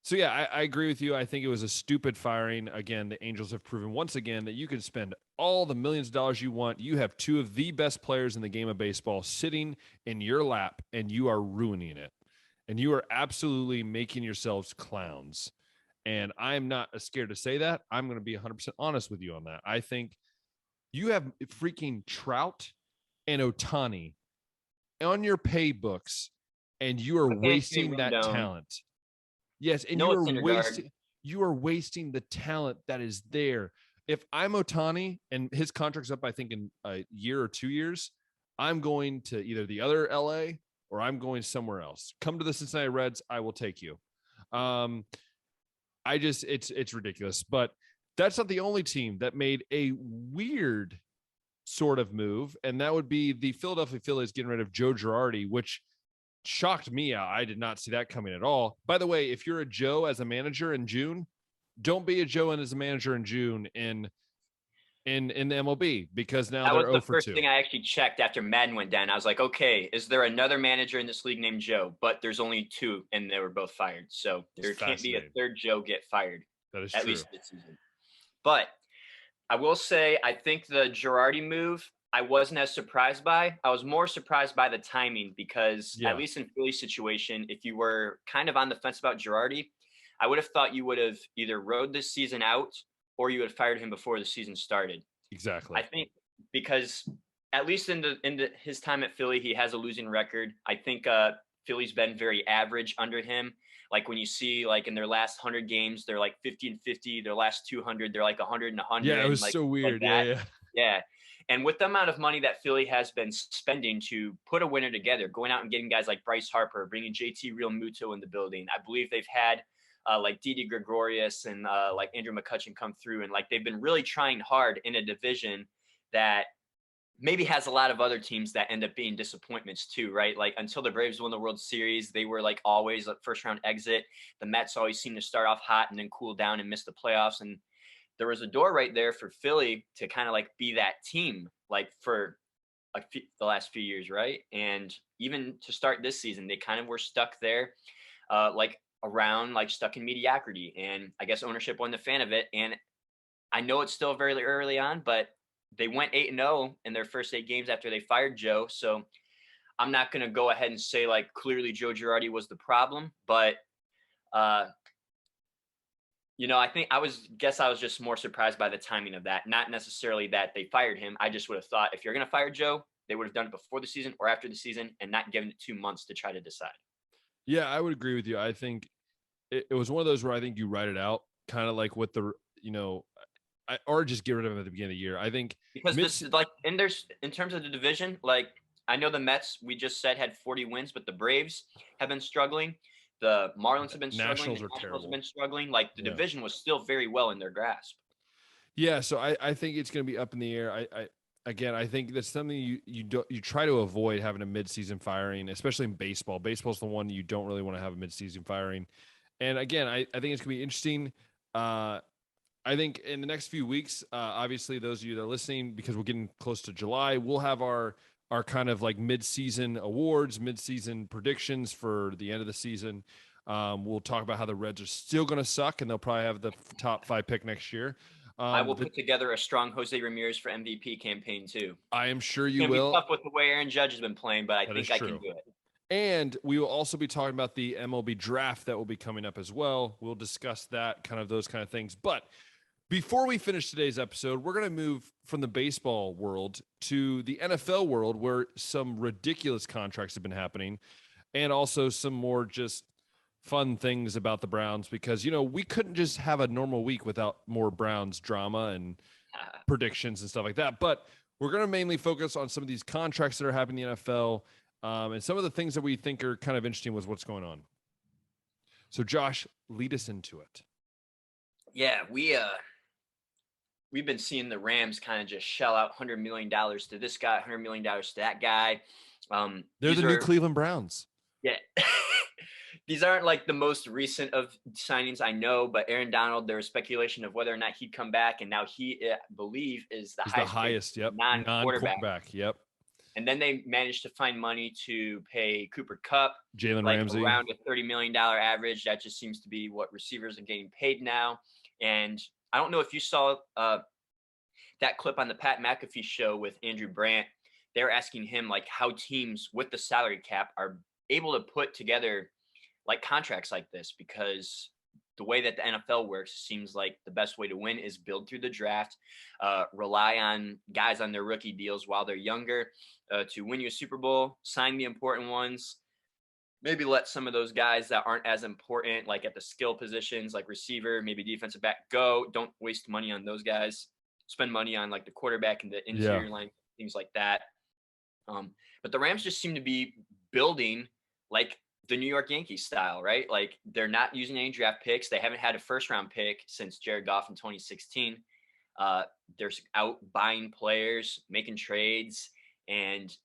so yeah, I agree with you. I think it was a stupid firing. Again, the Angels have proven once again that you can spend all the millions of dollars you want. You have 2 of the best players in the game of baseball sitting in your lap, and you are ruining it. And you are absolutely making yourselves clowns. And I'm not scared to say that. I'm going to be 100% honest with you on that. I think you have freaking Trout and Ohtani on your pay books, and you are wasting that talent. Yes, and you are wasting the talent that is there. If I'm Ohtani and his contract's up, I think in a year or 2 years, I'm going to either the other LA or I'm going somewhere else. Come to the Cincinnati Reds, I will take you. It's ridiculous, but that's not the only team that made a weird sort of move, and that would be the Philadelphia Phillies getting rid of Joe Girardi, which shocked me out. I did not see that coming at all. By the way, if you're a Joe as a manager in June, don't be a Joe and as a manager in June in the MLB, because now they're 0 for 2. That was the first thing I actually checked after Madden went down. I was like, okay, is there another manager in this league named Joe? But there's only 2, and they were both fired. So there can't be a third Joe get fired. That is at true. Least this season. But I will say, I think the Girardi move, I wasn't as surprised by. I was more surprised by the timing because, at least in Philly's situation, if you were kind of on the fence about Girardi, I would have thought you would have either rode this season out or you would have fired him before the season started. Exactly. I think because at least in his time at Philly, he has a losing record. I think Philly's been very average under him. Like when you see like in their last 100 games, they're like 50 and 50. Their last 200, they're like 100 and 100. Yeah, it was like so weird. that. Yeah. Yeah. And with the amount of money that Philly has been spending to put a winner together, going out and getting guys like Bryce Harper, bringing JT Real Muto in the building. I believe they've had like Didi Gregorius and like Andrew McCutcheon come through, and like they've been really trying hard in a division that maybe has a lot of other teams that end up being disappointments too, right? Like until the Braves won the World Series, they were like always a first round exit. The Mets always seem to start off hot and then cool down and miss the playoffs. And there was a door right there for Philly to kind of like be that team, like for the last few years, right? And even to start this season, they kind of were stuck there, like around, like stuck in mediocrity. And I guess ownership wasn't a fan of it. And I know it's still very early on, but they went 8-0 in their first 8 games after they fired Joe. So I'm not going to go ahead and say like clearly Joe Girardi was the problem, but I think I was just more surprised by the timing of that. Not necessarily that they fired him. I just would have thought if you're going to fire Joe, they would have done it before the season or after the season and not given it 2 months to try to decide. Yeah, I would agree with you. I think it was one of those where I think you write it out kind of like with the, or just get rid of him at the beginning of the year. I think because this is like in terms of the division, like I know the Mets, we just said had 40 wins, but the Braves have been struggling. The Marlins have been struggling. The Nationals have been struggling. Like the division was still very well in their grasp. Yeah, so I think it's going to be up in the air. I think that's something you try to avoid having a midseason firing, especially in baseball. Baseball's the one you don't really want to have a midseason firing. And again, I think it's going to be interesting. I think in the next few weeks, obviously those of you that are listening, because we're getting close to July, we'll have our kind of like mid-season awards, mid-season predictions for the end of the season. We'll talk about how the Reds are still going to suck, and they'll probably have the top 5 pick next year. I will put together a strong Jose Ramirez for MVP campaign too. I am sure you will. It's going to be tough with the way Aaron Judge has been playing, but I think I can do it. And we will also be talking about the MLB draft that will be coming up as well. We'll discuss that, kind of those kind of things. But before we finish today's episode, we're going to move from the baseball world to the NFL world, where some ridiculous contracts have been happening, and also some more just fun things about the Browns, because, we couldn't just have a normal week without more Browns drama and predictions and stuff like that. But we're going to mainly focus on some of these contracts that are happening in the NFL, and some of the things that we think are kind of interesting with what's going on. So, Josh, lead us into it. Yeah, we've been seeing the Rams kind of just shell out $100 million to this guy, $100 million to that guy. They're the new Cleveland Browns. Yeah. These aren't like the most recent of signings, I know, but Aaron Donald, there was speculation of whether or not he'd come back, and now he, I believe, is the highest non-quarterback. Yep. And then they managed to find money to pay Cooper Kupp, Jalen Ramsey, around a $30 million average. That just seems to be what receivers are getting paid now. And I don't know if you saw that clip on the Pat McAfee show with Andrew Brandt. They're asking him like how teams with the salary cap are able to put together like contracts like this, because the way that the NFL works seems like the best way to win is build through the draft, rely on guys on their rookie deals while they're younger to win you a Super Bowl, sign the important ones, maybe let some of those guys that aren't as important, like at the skill positions, like receiver, maybe defensive back, go. Don't waste money on those guys. Spend money on like the quarterback and the interior line, things like that. But the Rams just seem to be building like the New York Yankees style, right? Like they're not using any draft picks. They haven't had a first round pick since Jared Goff in 2016. They're out buying players, making trades, and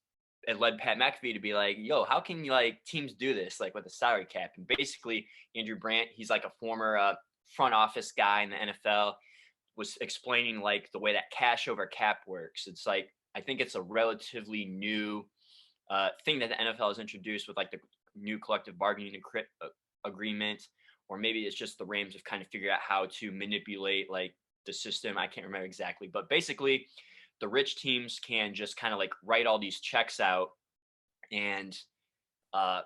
it led Pat McAfee to be like, yo, how can teams do this like with a salary cap? And basically Andrew Brandt, he's like a former front office guy in the NFL, was explaining like the way that cash over cap works. It's like, I think it's a relatively new thing that the NFL has introduced with like the new collective bargaining agreement, or maybe it's just the Rams have kind of figured out how to manipulate like the system. I can't remember exactly, but basically the rich teams can just kind of like write all these checks out. And I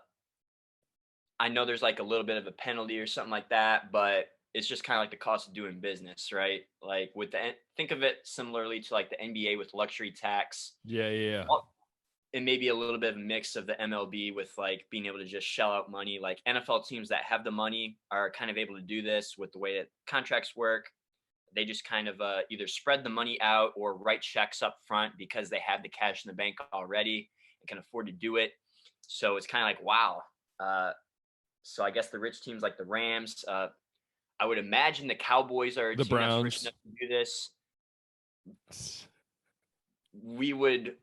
know there's like a little bit of a penalty or something like that, but it's just kind of like the cost of doing business, right? Like think of it similarly to like the NBA with luxury tax. Yeah. And maybe a little bit of a mix of the MLB with like being able to just shell out money. Like NFL teams that have the money are kind of able to do this with the way that contracts work. They just kind of either spread the money out or write checks up front because they have the cash in the bank already and can afford to do it. So it's kind of like, wow. So I guess the rich teams like the Rams, I would imagine the Cowboys are a The team that's Browns. rich enough to do this. We would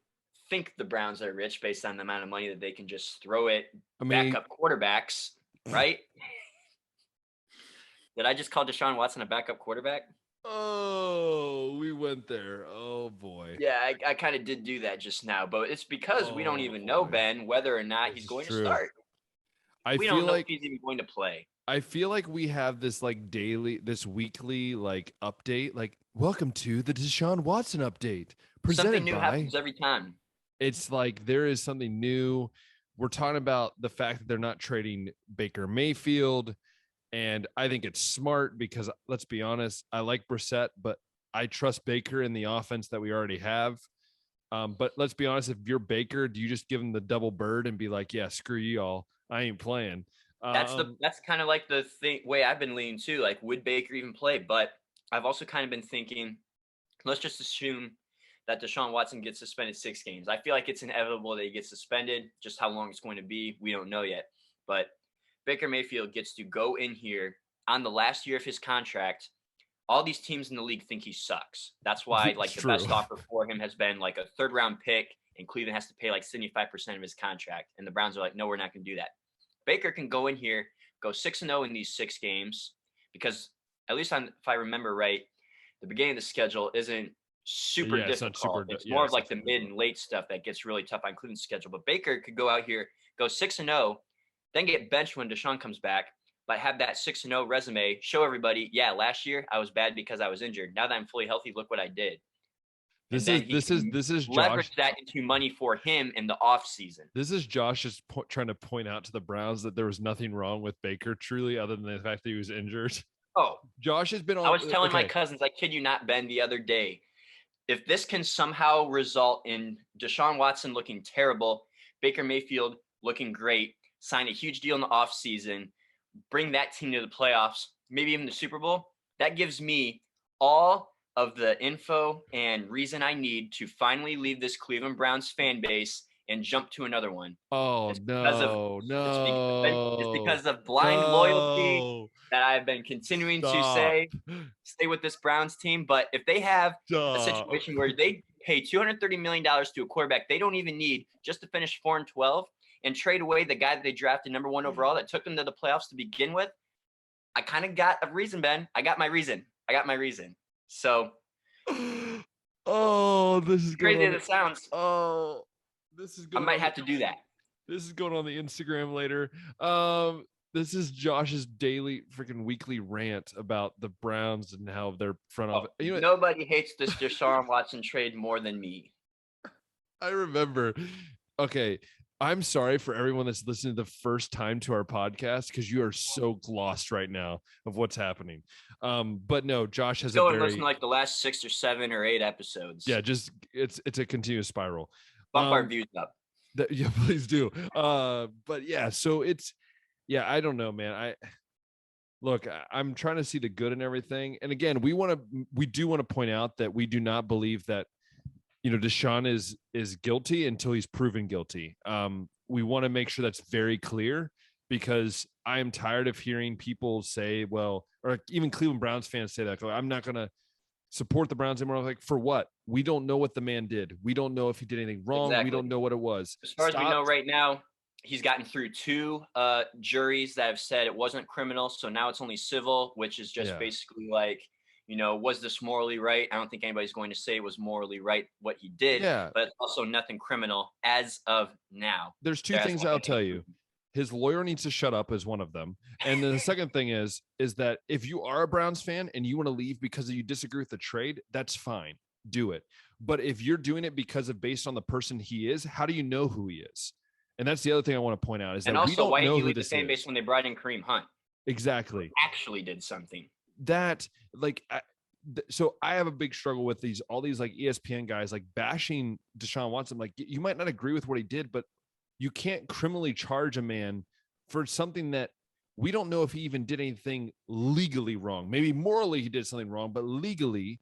think the Browns are rich based on the amount of money that they can just throw at backup quarterbacks, right? Did I just call Deshaun Watson a backup quarterback? Oh, we went there. Oh boy. Yeah, I kind of did do that just now, but it's because we don't even know, Ben, whether or not he's going to start. We don't know if he's even going to play. I feel like we have this like weekly like update, like welcome to the Deshaun Watson update. Something new happens every time. It's like there is something new. We're talking about the fact that they're not trading Baker Mayfield. And I think it's smart because let's be honest, I like Brissett, but I trust Baker in the offense that we already have. But let's be honest, if you're Baker, do you just give him the double bird and be like, yeah, screw you all, I ain't playing? That's kind of like the way I've been leaning too. Like, would Baker even play? But I've also kind of been thinking, let's just assume that Deshaun Watson gets suspended 6 games. I feel like it's inevitable that he gets suspended. Just how long it's going to be, we don't know yet. But Baker Mayfield gets to go in here on the last year of his contract. All these teams in the league think he sucks. That's why like the best offer for him has been like a 3rd-round pick, and Cleveland has to pay like 75% of his contract. And the Browns are like, no, we're not going to do that. Baker can go in here, go 6-0 in these 6 games, because at least if I remember right, the beginning of the schedule isn't super difficult. It's more of like the mid and late stuff that gets really tough on Cleveland's schedule. But Baker could go out here, go 6-0, then get benched when Deshaun comes back, but have that 6-0 resume, show everybody, yeah, last year I was bad because I was injured. Now that I'm fully healthy, look what I did. This is leverage Josh, that into money for him in the off season. This is Josh just trying to point out to the Browns that there was nothing wrong with Baker, truly, other than the fact that he was injured. Oh, Josh has been on. I was telling my cousins, I kid you not, Ben, the other day, if this can somehow result in Deshaun Watson looking terrible, Baker Mayfield looking great, sign a huge deal in the off season, bring that team to the playoffs, maybe even the Super Bowl, that gives me all of the info and reason I need to finally leave this Cleveland Browns fan base and jump to another one. Oh, It's because of blind loyalty that I've been continuing to stay with this Browns team. But if they have a situation where they pay $230 million to a quarterback they don't even need just to finish 4-12 and trade away the guy that they drafted number 1 overall that took them to the playoffs to begin with, I kind of got a reason, Ben. I got my reason. So, this is crazy as it sounds. This is. I might have to do that. This is going on the Instagram later. This is Josh's daily freaking weekly rant about the Browns and how their front office. You know, nobody hates this Deshaun Watson trade more than me. I remember. Okay. I'm sorry for everyone that's listening the first time to our podcast because you are so lost right now of what's happening. But no, Josh has listen to like the last 6 or 7 or 8 episodes. Yeah, just it's a continuous spiral. Bump our views up. Yeah, please do. But yeah, so I don't know, man. I'm trying to see the good in everything. And again, we do want to point out that we do not believe that Deshaun is guilty until he's proven guilty. We want to make sure that's very clear because I am tired of hearing people say, well, or even Cleveland Browns fans say that, I'm not going to support the Browns anymore. Like, for what? We don't know what the man did. We don't know if he did anything wrong. Exactly. We don't know what it was. As far as we know right now, he's gotten through 2 juries that have said it wasn't criminal. So now it's only civil, which is just basically like, was this morally right? I don't think anybody's going to say it was morally right what he did, but it's also nothing criminal as of now. There's 2 things I'll tell you. His lawyer needs to shut up is one of them. And then the second thing is that if you are a Browns fan and you want to leave because you disagree with the trade, that's fine. Do it. But if you're doing it based on the person he is, how do you know who he is? And that's the other thing I want to point out is that we don't know who this is. And also, why did he leave the fan base when they brought in Kareem Hunt? Exactly. Who actually did something. that like so I have a big struggle with all these like ESPN guys like bashing Deshaun Watson. Like, you might not agree with what he did, but you can't criminally charge a man for something that we don't know if he even did anything legally wrong. Maybe morally he did something wrong, but legally,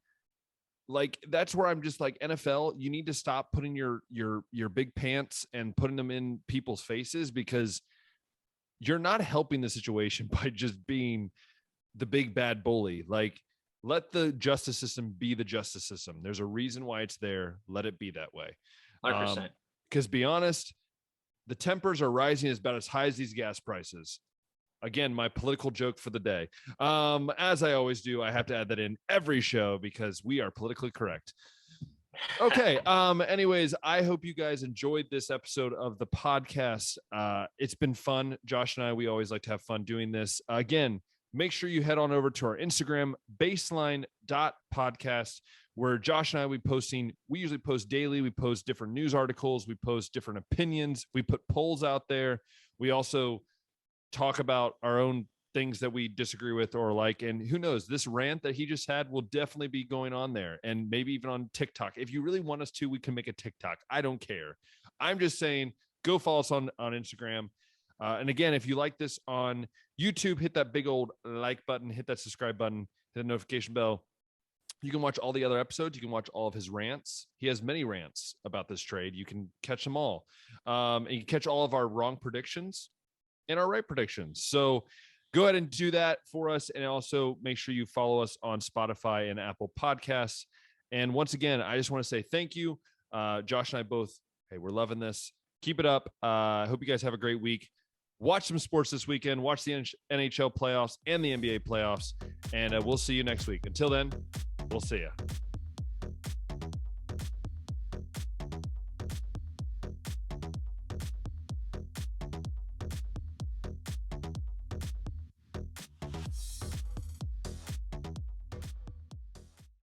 like, that's where I'm just like, NFL, you need to stop putting your big pants and putting them in people's faces, because you're not helping the situation by just being the big bad bully. Like, let the justice system be the justice system. There's a reason why it's there. Let it be that way. 100%. Because be honest, the tempers are rising about as high as these gas prices. Again, my political joke for the day. As I always do, I have to add that in every show because we are politically correct. Okay. Anyways, I hope you guys enjoyed this episode of the podcast. It's been fun. Josh and I, we always like to have fun doing this. Again, make sure you head on over to our Instagram, baseline.podcast, where Josh and I, we usually post daily. We post different news articles. We post different opinions. We put polls out there. We also talk about our own things that we disagree with or like, and who knows, this rant that he just had will definitely be going on there, and maybe even on TikTok. If you really want us to, we can make a TikTok. I don't care. I'm just saying, go follow us on Instagram. And again, if you like this on YouTube, hit that big old like button, hit that subscribe button, hit the notification bell. You can watch all the other episodes. You can watch all of his rants. He has many rants about this trade. You can catch them all. And you can catch all of our wrong predictions and our right predictions. So go ahead and do that for us. And also make sure you follow us on Spotify and Apple Podcasts. And once again, I just want to say thank you. Josh and I both, hey, we're loving this. Keep it up. I hope you guys have a great week. Watch some sports this weekend. Watch the NHL playoffs and the NBA playoffs. And we'll see you next week. Until then, we'll see you.